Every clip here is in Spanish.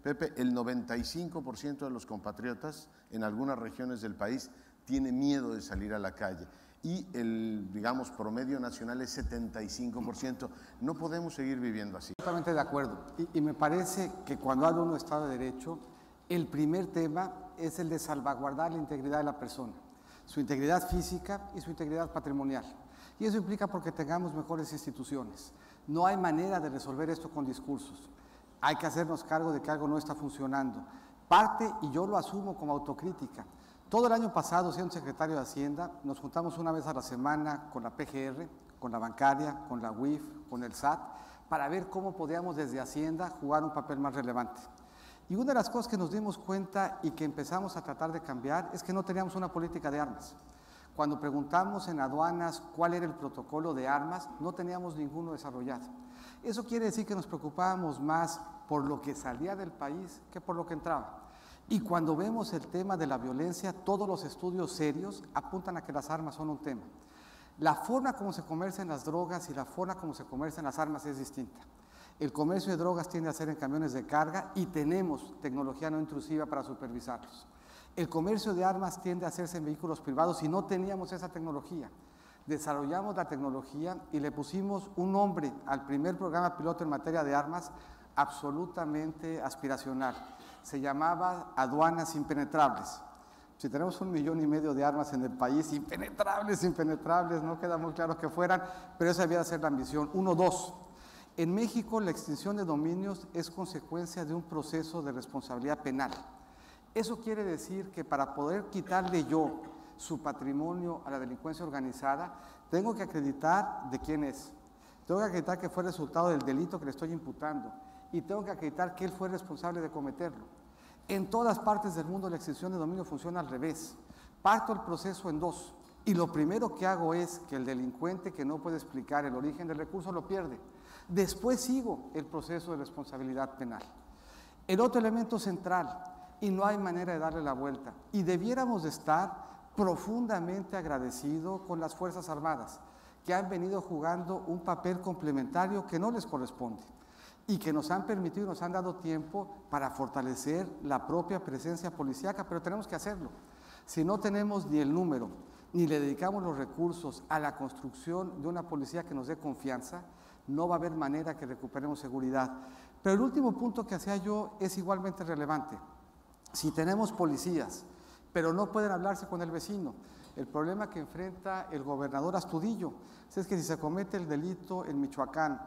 Pepe, el 95% de los compatriotas en algunas regiones del país tiene miedo de salir a la calle y el, digamos, promedio nacional es 75%. No podemos seguir viviendo así. Totalmente de acuerdo. Y me parece que cuando habla uno de Estado de Derecho, el primer tema es el de salvaguardar la integridad de la persona, su integridad física y su integridad patrimonial. Y eso implica porque tengamos mejores instituciones. No hay manera de resolver esto con discursos. Hay que hacernos cargo de que algo no está funcionando. Parte, y yo lo asumo como autocrítica, todo el año pasado, siendo secretario de Hacienda, nos juntamos una vez a la semana con la PGR, con la bancaria, con la UIF, con el SAT, para ver cómo podíamos desde Hacienda jugar un papel más relevante. Y una de las cosas que nos dimos cuenta y que empezamos a tratar de cambiar es que no teníamos una política de armas. Cuando preguntamos en aduanas cuál era el protocolo de armas, no teníamos ninguno desarrollado. Eso quiere decir que nos preocupábamos más por lo que salía del país que por lo que entraba. Y cuando vemos el tema de la violencia, todos los estudios serios apuntan a que las armas son un tema. La forma como se comercian las drogas y la forma como se comercian las armas es distinta. El comercio de drogas tiende a ser en camiones de carga y tenemos tecnología no intrusiva para supervisarlos. El comercio de armas tiende a hacerse en vehículos privados y no teníamos esa tecnología. Desarrollamos la tecnología y le pusimos un nombre al primer programa piloto en materia de armas absolutamente aspiracional. Se llamaba Aduanas Impenetrables. Si tenemos 1,5 millones de armas en el país, impenetrables, no queda muy claro que fueran, pero esa debía ser la ambición. 1, 2. En México la extinción de dominios es consecuencia de un proceso de responsabilidad penal. Eso quiere decir que para poder quitarle yo su patrimonio a la delincuencia organizada, tengo que acreditar de quién es. Tengo que acreditar que fue resultado del delito que le estoy imputando y tengo que acreditar que él fue responsable de cometerlo. En todas partes del mundo la extinción de dominio funciona al revés. Parto el proceso en dos y lo primero que hago es que el delincuente que no puede explicar el origen del recurso lo pierde. Después sigo el proceso de responsabilidad penal. El otro elemento central, y no hay manera de darle la vuelta, y debiéramos de estar profundamente agradecidos con las Fuerzas Armadas, que han venido jugando un papel complementario que no les corresponde y que nos han permitido, nos han dado tiempo para fortalecer la propia presencia policíaca, pero tenemos que hacerlo. Si no tenemos ni el número, ni le dedicamos los recursos a la construcción de una policía que nos dé confianza, no va a haber manera que recuperemos seguridad. Pero el último punto que hacía yo es igualmente relevante. Si tenemos policías, pero no pueden hablarse con el vecino, el problema que enfrenta el gobernador Astudillo es que si se comete el delito en Michoacán,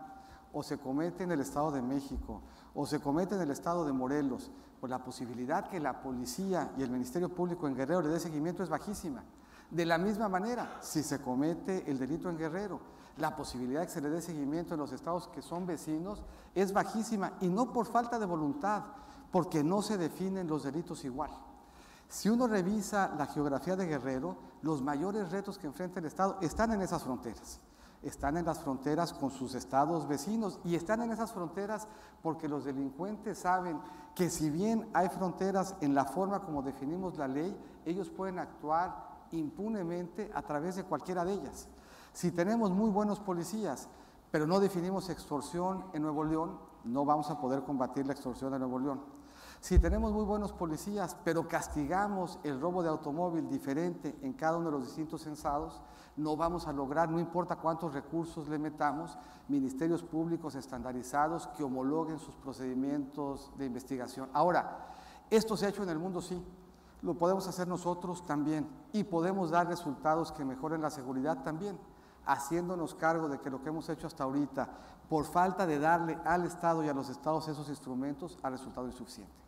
o se comete en el Estado de México, o se comete en el Estado de Morelos, pues la posibilidad que la policía y el Ministerio Público en Guerrero le dé seguimiento es bajísima. De la misma manera, si se comete el delito en Guerrero, la posibilidad de que se le dé seguimiento en los estados que son vecinos es bajísima, y no por falta de voluntad, porque no se definen los delitos igual. Si uno revisa la geografía de Guerrero, los mayores retos que enfrenta el Estado están en esas fronteras. Están en las fronteras con sus estados vecinos y están en esas fronteras porque los delincuentes saben que si bien hay fronteras en la forma como definimos la ley, ellos pueden actuar impunemente a través de cualquiera de ellas. Si tenemos muy buenos policías, pero no definimos extorsión en Nuevo León, no vamos a poder combatir la extorsión en Nuevo León. Si tenemos muy buenos policías, pero castigamos el robo de automóvil diferente en cada uno de los distintos censados, no vamos a lograr, no importa cuántos recursos le metamos, ministerios públicos estandarizados que homologuen sus procedimientos de investigación. Ahora, esto se ha hecho en el mundo, sí, lo podemos hacer nosotros también y podemos dar resultados que mejoren la seguridad también, haciéndonos cargo de que lo que hemos hecho hasta ahorita, por falta de darle al Estado y a los estados esos instrumentos, ha resultado insuficiente.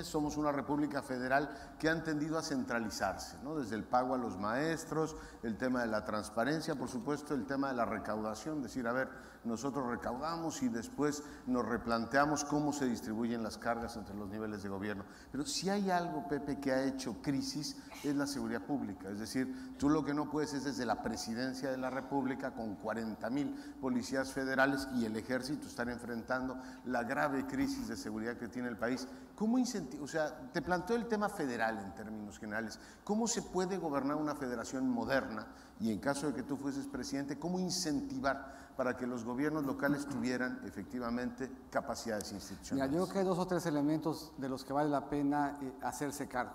Somos una república federal que han tendido a centralizarse, ¿no? Desde el pago a los maestros, el tema de la transparencia, por supuesto el tema de la recaudación, decir, a ver, nosotros recaudamos y después nos replanteamos cómo se distribuyen las cargas entre los niveles de gobierno. Pero si hay algo, Pepe, que ha hecho crisis es la seguridad pública, es decir, tú lo que no puedes es desde la presidencia de la república con 40,000 policías federales y el ejército estar enfrentando la grave crisis de seguridad que tiene el país. ¿Cómo o sea, te planteo el tema federal en términos generales. ¿Cómo se puede gobernar una federación moderna? Y en caso de que tú fueses presidente, ¿cómo incentivar para que los gobiernos locales tuvieran efectivamente capacidades institucionales? Mira, yo creo que hay 2 o 3 elementos de los que vale la pena hacerse cargo.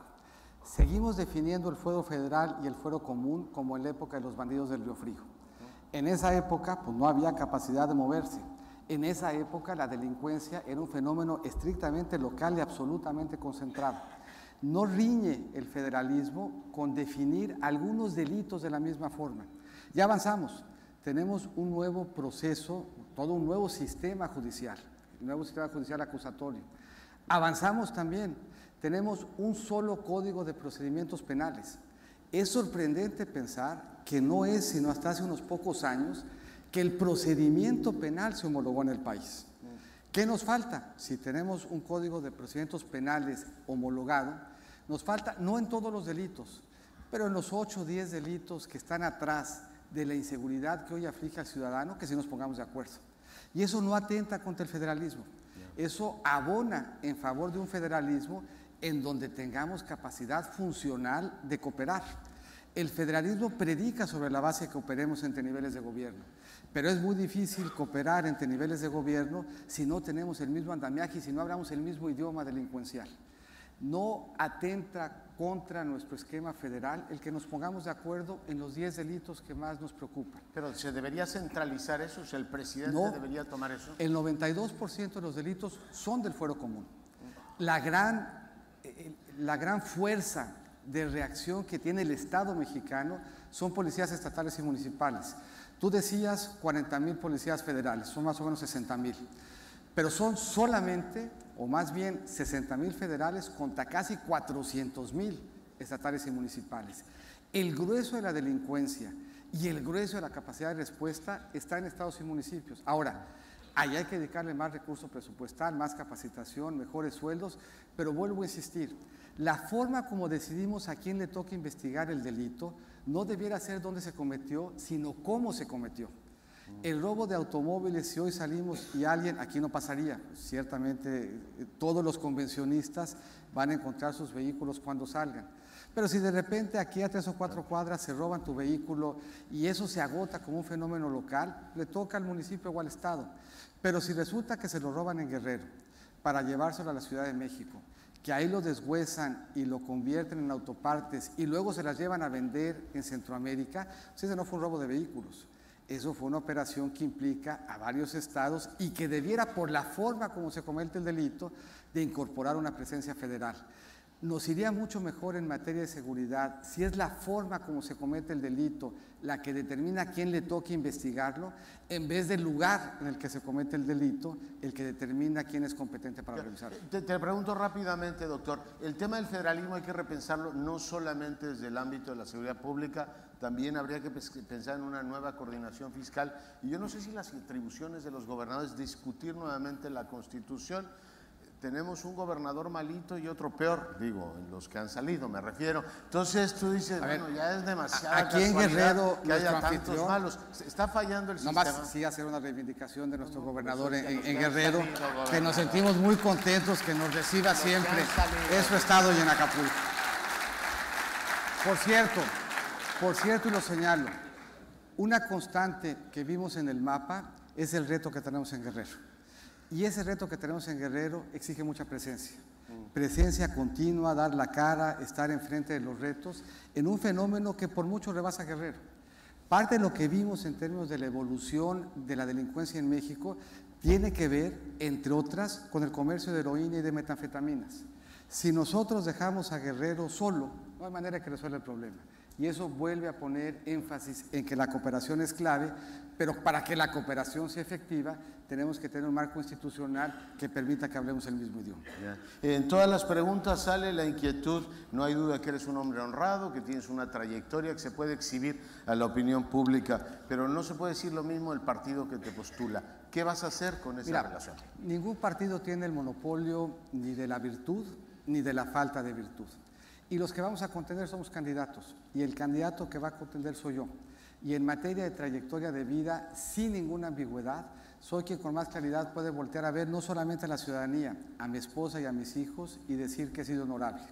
Seguimos definiendo el fuero federal y el fuero común como en la época de los bandidos del Río Frío. En esa época pues, no había capacidad de moverse. En esa época la delincuencia era un fenómeno estrictamente local y absolutamente concentrado. No riñe el federalismo con definir algunos delitos de la misma forma. Ya avanzamos, tenemos un nuevo proceso, todo un nuevo sistema judicial acusatorio. Avanzamos también, tenemos un solo código de procedimientos penales. Es sorprendente pensar que no es sino hasta hace unos pocos años que el procedimiento penal se homologó en el país. ¿Qué nos falta? Si tenemos un código de procedimientos penales homologado, nos falta, no en todos los delitos, pero en los 8 o 10 delitos que están atrás de la inseguridad que hoy aflige al ciudadano, que sí nos pongamos de acuerdo. Y eso no atenta contra el federalismo. Eso abona en favor de un federalismo en donde tengamos capacidad funcional de cooperar. El federalismo predica sobre la base de que operemos entre niveles de gobierno, pero es muy difícil cooperar entre niveles de gobierno si no tenemos el mismo andamiaje y si no hablamos el mismo idioma delincuencial. No atenta contra nuestro esquema federal el que nos pongamos de acuerdo en los 10 delitos que más nos preocupan. ¿Pero se debería centralizar eso? O sea, ¿el presidente debería tomar eso? El 92% de los delitos son del fuero común. La gran fuerza de reacción que tiene el Estado mexicano son policías estatales y municipales. Tú decías 40,000 policías federales, son más o menos 60,000, pero son solamente, o más bien 60,000 federales contra casi 400,000 estatales y municipales. El grueso de la delincuencia y el grueso de la capacidad de respuesta está en estados y municipios. Ahora, ahí hay que dedicarle más recurso presupuestal, más capacitación, mejores sueldos, pero vuelvo a insistir, la forma como decidimos a quién le toca investigar el delito no debiera ser dónde se cometió, sino cómo se cometió. El robo de automóviles, si hoy salimos y alguien, aquí no pasaría, ciertamente todos los convencionistas van a encontrar sus vehículos cuando salgan. Pero si de repente aquí a 3 o 4 cuadras se roban tu vehículo y eso se agota como un fenómeno local, le toca al municipio o al estado. Pero si resulta que se lo roban en Guerrero para llevárselo a la Ciudad de México, que ahí lo deshuesan y lo convierten en autopartes y luego se las llevan a vender en Centroamérica, pues ese no fue un robo de vehículos. Eso fue una operación que implica a varios estados y que debiera, por la forma como se comete el delito, de incorporar una presencia federal. Nos iría mucho mejor en materia de seguridad si es la forma como se comete el delito la que determina a quién le toca investigarlo, en vez del lugar en el que se comete el delito, el que determina quién es competente para revisarlo. Te pregunto rápidamente, doctor, el tema del federalismo hay que repensarlo no solamente desde el ámbito de la seguridad pública, también habría que pensar en una nueva coordinación fiscal, y yo no sé si las atribuciones de los gobernadores, discutir nuevamente la Constitución. Tenemos un gobernador malito y otro peor, digo, en los que han salido, me refiero. Entonces tú dices, bueno, ya es demasiado aquí en Guerrero, que haya tantos malos. Está fallando el sistema. Nomás sí hacer una reivindicación de nuestro gobernador en Guerrero, que nos sentimos muy contentos, que nos reciba siempre en su estado y en Acapulco. Por cierto, y lo señalo, una constante que vimos en el mapa es el reto que tenemos en Guerrero. Y ese reto que tenemos en Guerrero exige mucha presencia. Presencia continua, dar la cara, estar enfrente de los retos, en un fenómeno que por mucho rebasa Guerrero. Parte de lo que vimos en términos de la evolución de la delincuencia en México tiene que ver, entre otras, con el comercio de heroína y de metanfetaminas. Si nosotros dejamos a Guerrero solo, no hay manera que resuelva el problema. Y eso vuelve a poner énfasis en que la cooperación es clave, pero para que la cooperación sea efectiva, tenemos que tener un marco institucional que permita que hablemos el mismo idioma. En todas las preguntas sale la inquietud, no hay duda que eres un hombre honrado, que tienes una trayectoria que se puede exhibir a la opinión pública, pero no se puede decir lo mismo del partido que te postula. ¿Qué vas a hacer con esa relación? Ningún partido tiene el monopolio ni de la virtud ni de la falta de virtud. Y los que vamos a contender somos candidatos, y el candidato que va a contender soy yo. Y en materia de trayectoria de vida, sin ninguna ambigüedad, soy quien con más claridad puede voltear a ver no solamente a la ciudadanía, a mi esposa y a mis hijos y decir que he sido honorable.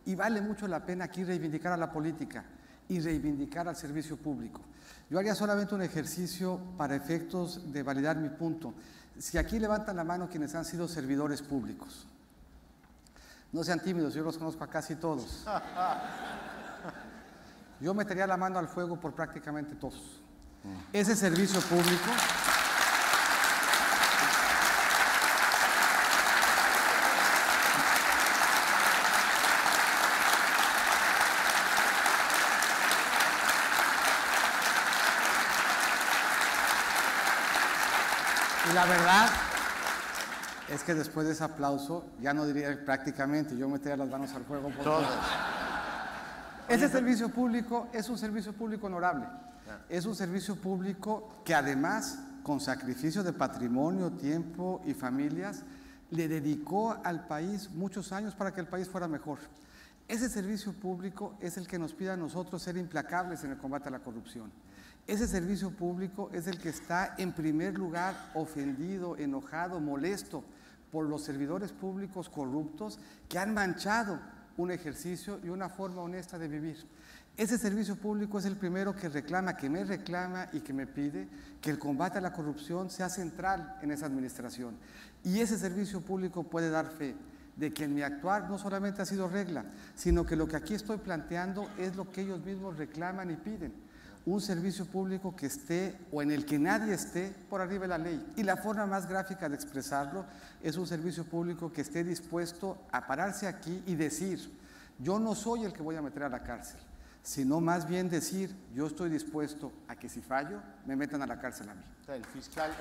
Y vale mucho la pena aquí reivindicar a la política. y reivindicar al servicio público. Yo haría solamente un ejercicio para efectos de validar mi punto. Si aquí levantan la mano quienes han sido servidores públicos, no sean tímidos, yo los conozco a casi todos. Yo metería la mano al fuego por prácticamente todos. Ese servicio público... Y la verdad es que después de ese aplauso, ya no diría prácticamente, yo metería las manos al fuego por todos. Ese servicio público es un servicio público honorable. Es un servicio público que además, con sacrificio de patrimonio, tiempo y familias, le dedicó al país muchos años para que el país fuera mejor. Ese servicio público es el que nos pide a nosotros ser implacables en el combate a la corrupción. Ese servicio público es el que está en primer lugar ofendido, enojado, molesto por los servidores públicos corruptos que han manchado un ejercicio y una forma honesta de vivir. Ese servicio público es el primero que reclama, que me reclama y que me pide que el combate a la corrupción sea central en esa administración. Y ese servicio público puede dar fe de que en mi actuar no solamente ha sido regla, sino que lo que aquí estoy planteando es lo que ellos mismos reclaman y piden. Un servicio público que esté o en el que nadie esté por arriba de la ley. Y la forma más gráfica de expresarlo es un servicio público que esté dispuesto a pararse aquí y decir, yo no soy el que voy a meter a la cárcel, sino más bien decir, yo estoy dispuesto a que si fallo, me metan a la cárcel a mí. El fiscal.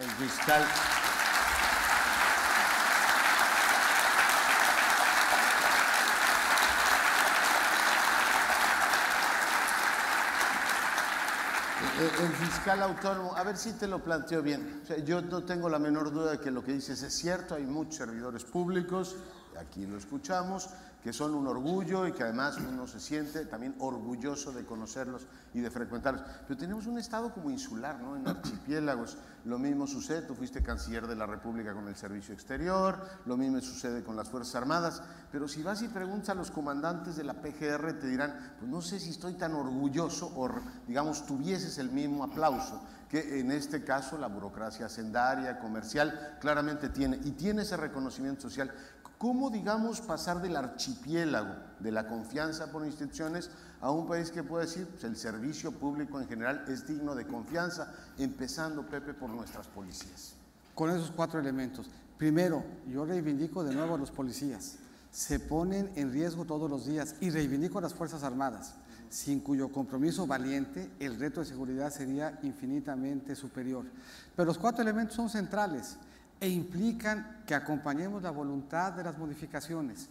El fiscal autónomo, a ver si te lo planteo bien. O sea, yo no tengo la menor duda de que lo que dices es cierto, hay muchos servidores públicos, aquí lo escuchamos, que son un orgullo y que además uno se siente también orgulloso de conocerlos y de frecuentarlos. Pero tenemos un estado como insular, ¿no? En archipiélagos. Lo mismo sucede, tú fuiste canciller de la República con el Servicio Exterior, lo mismo sucede con las Fuerzas Armadas, pero si vas y preguntas a los comandantes de la PGR te dirán, pues no sé si estoy tan orgulloso o, digamos, tuvieses el mismo aplauso que en este caso la burocracia hacendaria, comercial, claramente tiene, y tiene ese reconocimiento social. ¿Cómo, digamos, pasar del archipiélago de la confianza por instituciones a un país que puede decir, pues el servicio público en general es digno de confianza, empezando, Pepe, por nuestras policías? Con esos 4 elementos. Primero, yo reivindico de nuevo a los policías. Se ponen en riesgo todos los días y reivindico a las Fuerzas Armadas, sin cuyo compromiso valiente el reto de seguridad sería infinitamente superior. Pero los 4 elementos son centrales e implican que acompañemos la voluntad de las modificaciones.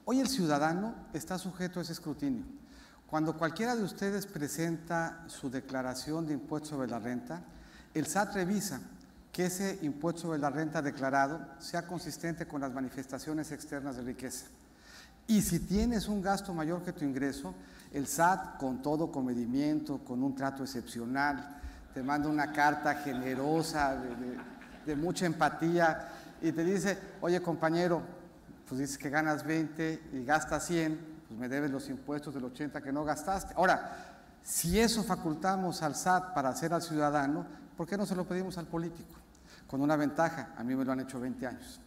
Hoy el ciudadano está sujeto a ese escrutinio. Cuando cualquiera de ustedes presenta su declaración de impuesto sobre la renta, el SAT revisa que ese impuesto sobre la renta declarado sea consistente con las manifestaciones externas de riqueza. Y si tienes un gasto mayor que tu ingreso, el SAT, con todo comedimiento, con un trato excepcional, te manda una carta generosa de mucha empatía y te dice, oye compañero, pues dices que ganas 20 y gastas 100, pues me debes los impuestos del 80 que no gastaste. Ahora, si eso facultamos al SAT para hacer al ciudadano, ¿por qué no se lo pedimos al político? Con una ventaja, a mí me lo han hecho 20 años.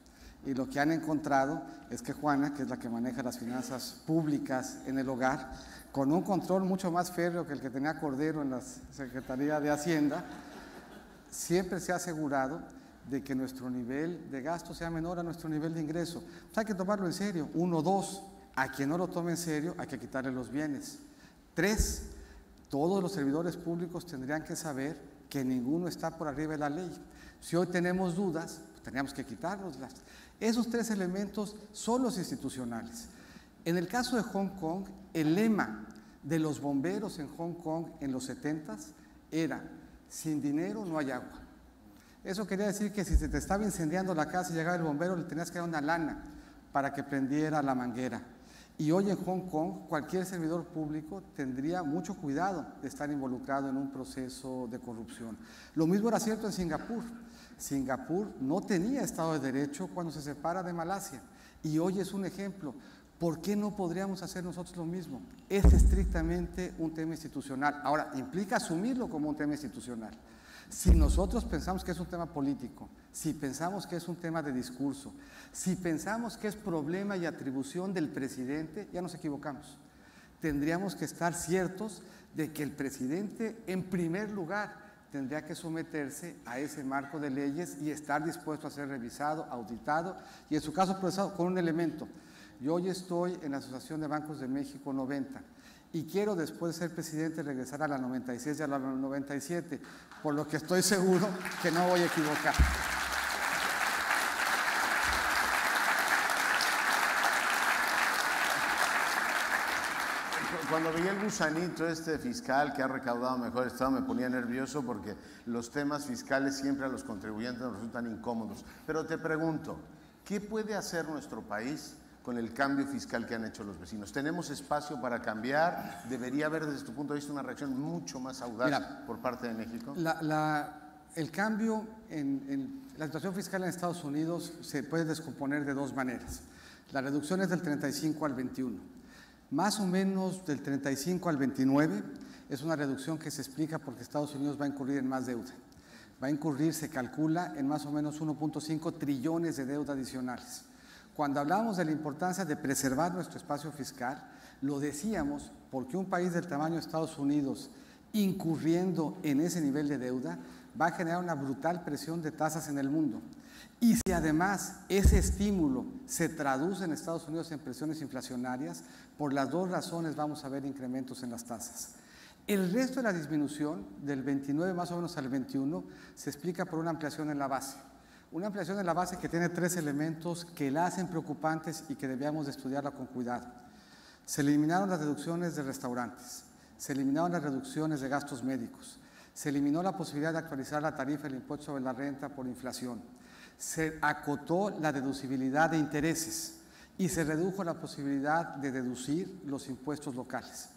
Y lo que han encontrado es que Juana, que es la que maneja las finanzas públicas en el hogar, con un control mucho más férreo que el que tenía Cordero en la Secretaría de Hacienda, siempre se ha asegurado de que nuestro nivel de gasto sea menor a nuestro nivel de ingreso. Pues hay que tomarlo en serio. 1, 2, a quien no lo tome en serio hay que quitarle los bienes. 3, todos los servidores públicos tendrían que saber que ninguno está por arriba de la ley. Si hoy tenemos dudas, pues teníamos que quitárnoslas. Esos 3 elementos son los institucionales. En el caso de Hong Kong, el lema de los bomberos en Hong Kong en los 70s era, sin dinero no hay agua. Eso quería decir que si se te estaba incendiando la casa y llegaba el bombero, le tenías que dar una lana para que prendiera la manguera. Y hoy en Hong Kong, cualquier servidor público tendría mucho cuidado de estar involucrado en un proceso de corrupción. Lo mismo era cierto en Singapur. Singapur no tenía Estado de Derecho cuando se separa de Malasia. Y hoy es un ejemplo. ¿Por qué no podríamos hacer nosotros lo mismo? Es estrictamente un tema institucional. Ahora, implica asumirlo como un tema institucional. Si nosotros pensamos que es un tema político, si pensamos que es un tema de discurso, si pensamos que es problema y atribución del presidente, ya nos equivocamos. Tendríamos que estar ciertos de que el presidente, en primer lugar, tendría que someterse a ese marco de leyes y estar dispuesto a ser revisado, auditado y en su caso procesado con un elemento. Yo hoy estoy en la Asociación de Bancos de México 90 y quiero después de ser presidente regresar a la 96 y a la 97, por lo que estoy seguro que no voy a equivocar. Cuando veía el gusanito este fiscal que ha recaudado mejor Estado, me ponía nervioso porque los temas fiscales siempre a los contribuyentes nos resultan incómodos. Pero te pregunto, ¿qué puede hacer nuestro país con el cambio fiscal que han hecho los vecinos? ¿Tenemos espacio para cambiar? ¿Debería haber desde tu punto de vista una reacción mucho más audaz por parte de México? El cambio en la situación fiscal en Estados Unidos se puede descomponer de dos maneras. La reducción es del 35 al 21. Más o menos del 35 al 29 es una reducción que se explica porque Estados Unidos va a incurrir en más deuda. Va a incurrir, se calcula, en más o menos 1.5 trillones de deuda adicionales. Cuando hablamos de la importancia de preservar nuestro espacio fiscal, lo decíamos porque un país del tamaño de Estados Unidos incurriendo en ese nivel de deuda va a generar una brutal presión de tasas en el mundo. Y si además ese estímulo se traduce en Estados Unidos en presiones inflacionarias, por las dos razones vamos a ver incrementos en las tasas. El resto de la disminución, del 29 más o menos al 21, se explica por una ampliación en la base. Una ampliación en la base que tiene tres elementos que la hacen preocupantes y que debíamos de estudiarla con cuidado. Se eliminaron las deducciones de restaurantes, se eliminaron las reducciones de gastos médicos, se eliminó la posibilidad de actualizar la tarifa del impuesto sobre la renta por inflación, se acotó la deducibilidad de intereses y se redujo la posibilidad de deducir los impuestos locales.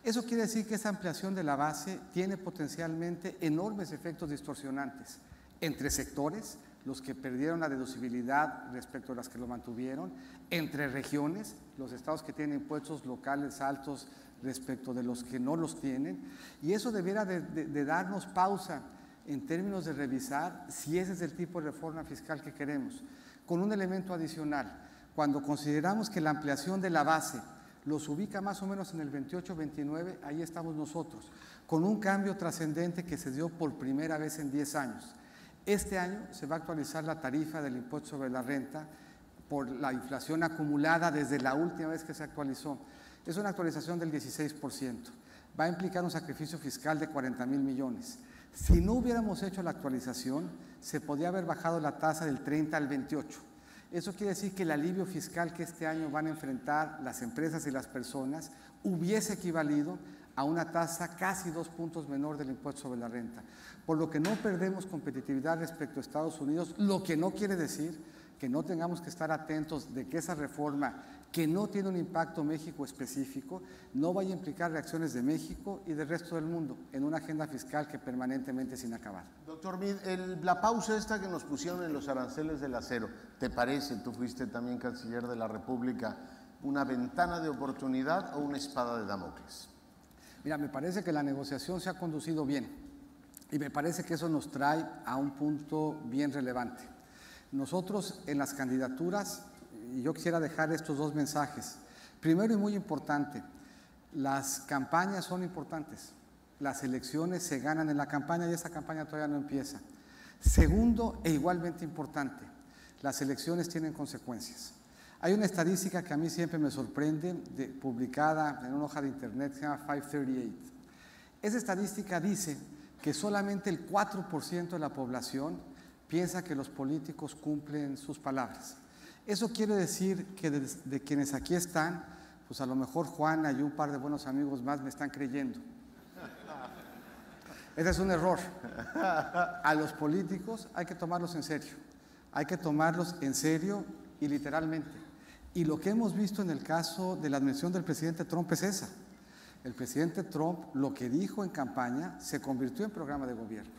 Eso quiere decir que esa ampliación de la base tiene potencialmente enormes efectos distorsionantes entre sectores, los que perdieron la deducibilidad respecto a las que lo mantuvieron, entre regiones, los estados que tienen impuestos locales altos respecto de los que no los tienen, y eso debiera de darnos pausa en términos de revisar si ese es el tipo de reforma fiscal que queremos. Con un elemento adicional, cuando consideramos que la ampliación de la base los ubica más o menos en el 28-29, ahí estamos nosotros, con un cambio trascendente que se dio por primera vez en 10 años. Este año se va a actualizar la tarifa del impuesto sobre la renta por la inflación acumulada desde la última vez que se actualizó. Es una actualización del 16%. Va a implicar un sacrificio fiscal de 40,000 millones. Si no hubiéramos hecho la actualización, se podría haber bajado la tasa del 30 al 28. Eso quiere decir que el alivio fiscal que este año van a enfrentar las empresas y las personas hubiese equivalido a una tasa casi 2 puntos menor del impuesto sobre la renta. Por lo que no perdemos competitividad respecto a Estados Unidos, lo que no quiere decir que no tengamos que estar atentos de que esa reforma, que no tiene un impacto México específico, no vaya a implicar reacciones de México y del resto del mundo en una agenda fiscal que permanentemente es inacabada. Doctor Meade, la pausa esta que nos pusieron en los aranceles del acero, ¿te parece, tú fuiste también canciller de la República, una ventana de oportunidad o una espada de Damocles? Mira, me parece que la negociación se ha conducido bien y me parece que eso nos trae a un punto bien relevante. Nosotros en las candidaturas, y yo quisiera dejar estos dos mensajes. Primero y muy importante, las campañas son importantes. Las elecciones se ganan en la campaña y esa campaña todavía no empieza. Segundo, e igualmente importante, las elecciones tienen consecuencias. Hay una estadística que a mí siempre me sorprende, publicada en una hoja de internet que se llama 538. Esa estadística dice que solamente el 4% de la población piensa que los políticos cumplen sus palabras. Eso quiere decir que de quienes aquí están, pues a lo mejor Juana y un par de buenos amigos más me están creyendo. Ese es un error. A los políticos hay que tomarlos en serio. Hay que tomarlos en serio y literalmente. Y lo que hemos visto en el caso de la administración del presidente Trump es esa. El presidente Trump, lo que dijo en campaña, se convirtió en programa de gobierno.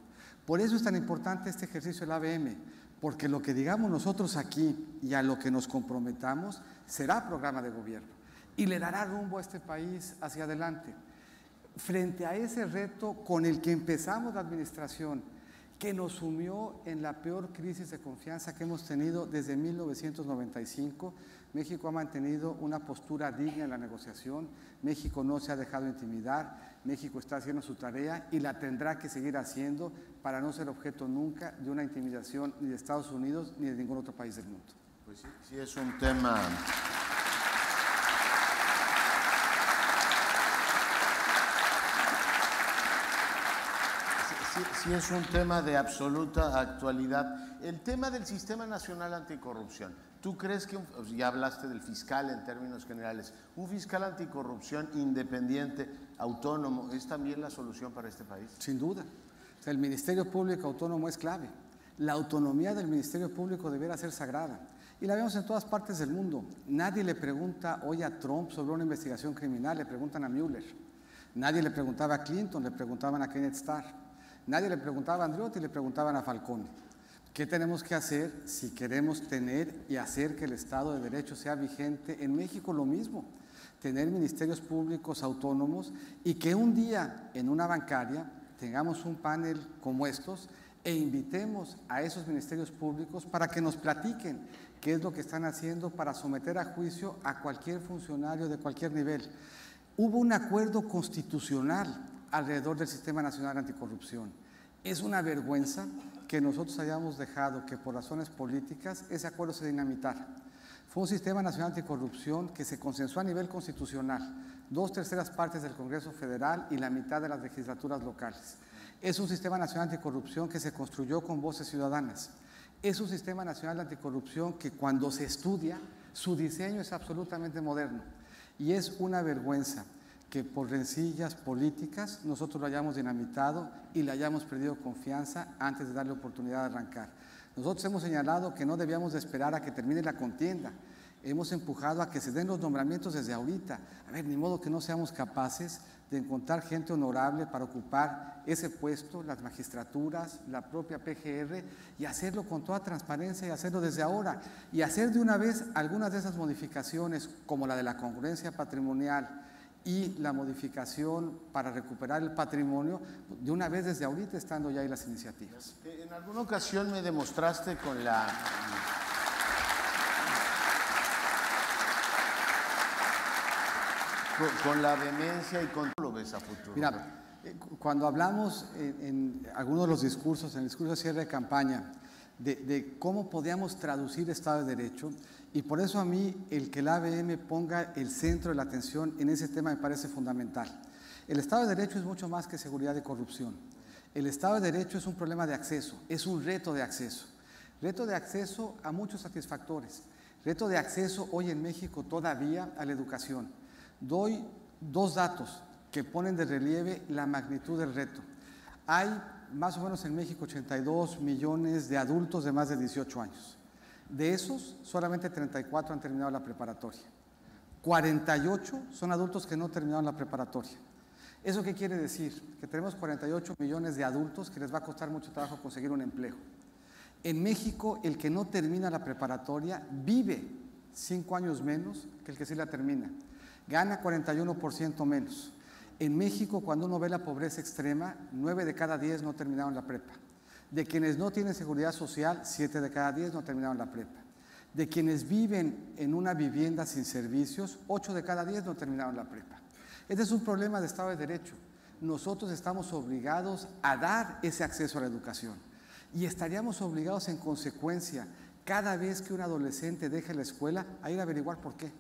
Por eso es tan importante este ejercicio del ABM, porque lo que digamos nosotros aquí y a lo que nos comprometamos será programa de gobierno y le dará rumbo a este país hacia adelante. Frente a ese reto con el que empezamos la administración, que nos sumió en la peor crisis de confianza que hemos tenido desde 1995, México ha mantenido una postura digna en la negociación, México no se ha dejado intimidar, México está haciendo su tarea y la tendrá que seguir haciendo para no ser objeto nunca de una intimidación ni de Estados Unidos ni de ningún otro país del mundo. Pues sí, sí es un tema... Sí es un tema de absoluta actualidad. El tema del Sistema Nacional Anticorrupción. ¿Tú crees que, ya hablaste del fiscal en términos generales, un fiscal anticorrupción independiente, autónomo, es también la solución para este país? Sin duda. O sea, el Ministerio Público Autónomo es clave. La autonomía del Ministerio Público deberá ser sagrada. Y la vemos en todas partes del mundo. Nadie le pregunta hoy a Trump sobre una investigación criminal, le preguntan a Mueller. Nadie le preguntaba a Clinton, le preguntaban a Kenneth Starr. Nadie le preguntaba a Andreotti, le preguntaban a Falcone. ¿Qué tenemos que hacer si queremos tener y hacer que el Estado de Derecho sea vigente? En México lo mismo, tener ministerios públicos autónomos y que un día en una bancaria tengamos un panel como estos e invitemos a esos ministerios públicos para que nos platiquen qué es lo que están haciendo para someter a juicio a cualquier funcionario de cualquier nivel. Hubo un acuerdo constitucional alrededor del Sistema Nacional Anticorrupción. Es una vergüenza que nosotros hayamos dejado que por razones políticas ese acuerdo se dinamitara. Fue un Sistema Nacional Anticorrupción que se consensuó a nivel constitucional, 2/3 partes del Congreso Federal y la mitad de las legislaturas locales. Es un Sistema Nacional Anticorrupción que se construyó con voces ciudadanas. Es un Sistema Nacional Anticorrupción que cuando se estudia, su diseño es absolutamente moderno. Y es una vergüenza que por rencillas políticas nosotros lo hayamos dinamitado y le hayamos perdido confianza antes de darle oportunidad de arrancar. Nosotros hemos señalado que no debíamos de esperar a que termine la contienda. Hemos empujado a que se den los nombramientos desde ahorita. A ver, ni modo que no seamos capaces de encontrar gente honorable para ocupar ese puesto, las magistraturas, la propia PGR, y hacerlo con toda transparencia y hacerlo desde ahora. Y hacer de una vez algunas de esas modificaciones, como la de la congruencia patrimonial, y la modificación para recuperar el patrimonio, de una vez desde ahorita estando ya ahí las iniciativas. En alguna ocasión me demostraste con la vehemencia y con lo ves a futuro. Mira, cuando hablamos en algunos de los discursos, en el discurso de cierre de campaña, de cómo podíamos traducir Estado de Derecho, y por eso a mí el que la ABM ponga el centro de la atención en ese tema me parece fundamental. El Estado de Derecho es mucho más que seguridad y corrupción. El Estado de Derecho es un problema de acceso, es un reto de acceso. Reto de acceso a muchos satisfactores. Reto de acceso hoy en México todavía a la educación. Doy 2 datos que ponen de relieve la magnitud del reto. Hay más o menos en México 82 millones de adultos de más de 18 años. De esos, solamente 34 han terminado la preparatoria. 48 son adultos que no terminaron la preparatoria. ¿Eso qué quiere decir? Que tenemos 48 millones de adultos que les va a costar mucho trabajo conseguir un empleo. En México, el que no termina la preparatoria vive 5 años menos que el que sí la termina. Gana 41% menos. En México, cuando uno ve la pobreza extrema, 9 de cada 10 no terminaron la prepa. De quienes no tienen seguridad social, 7 de cada 10 no terminaron la prepa. De quienes viven en una vivienda sin servicios, 8 de cada 10 no terminaron la prepa. Este es un problema de Estado de Derecho. Nosotros estamos obligados a dar ese acceso a la educación y estaríamos obligados en consecuencia, cada vez que un adolescente deje la escuela, a ir a averiguar por qué.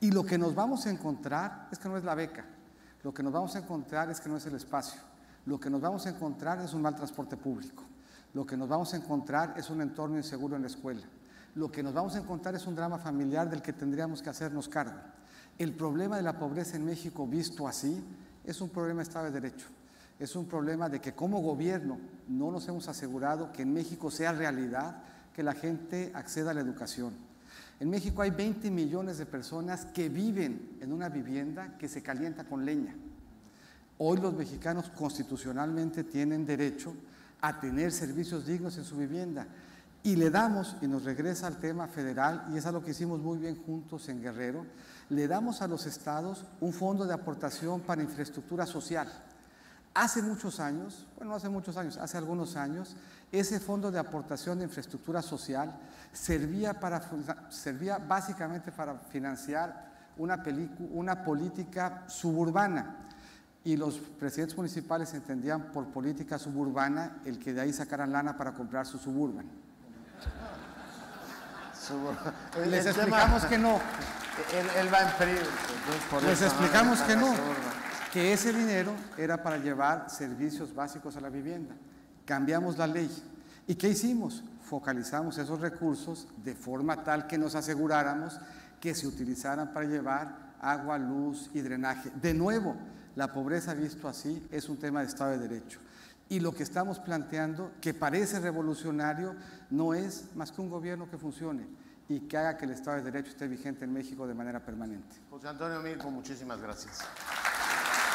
Y lo que nos vamos a encontrar es que no es la beca, lo que nos vamos a encontrar es que no es el espacio, lo que nos vamos a encontrar es un mal transporte público, lo que nos vamos a encontrar es un entorno inseguro en la escuela, lo que nos vamos a encontrar es un drama familiar del que tendríamos que hacernos cargo. El problema de la pobreza en México visto así es un problema de Estado de Derecho, es un problema de que como gobierno no nos hemos asegurado que en México sea realidad que la gente acceda a la educación. En México hay 20 millones de personas que viven en una vivienda que se calienta con leña. Hoy los mexicanos constitucionalmente tienen derecho a tener servicios dignos en su vivienda. Y le damos, y nos regresa al tema federal, y es algo que hicimos muy bien juntos en Guerrero, le damos a los estados un fondo de aportación para infraestructura social. Hace muchos años, bueno, no hace muchos años, hace algunos años, ese fondo de aportación de infraestructura social servía básicamente para financiar una política suburbana. Y los presidentes municipales entendían por política suburbana el que de ahí sacaran lana para comprar su Suburban. Les explicamos que no. Él va en frío. Les explicamos que no, que ese dinero era para llevar servicios básicos a la vivienda. Cambiamos la ley. ¿Y qué hicimos? Focalizamos esos recursos de forma tal que nos aseguráramos que se utilizaran para llevar agua, luz y drenaje. De nuevo, la pobreza visto así es un tema de Estado de Derecho. Y lo que estamos planteando, que parece revolucionario, no es más que un gobierno que funcione y que haga que el Estado de Derecho esté vigente en México de manera permanente. José Antonio Mirko, muchísimas gracias.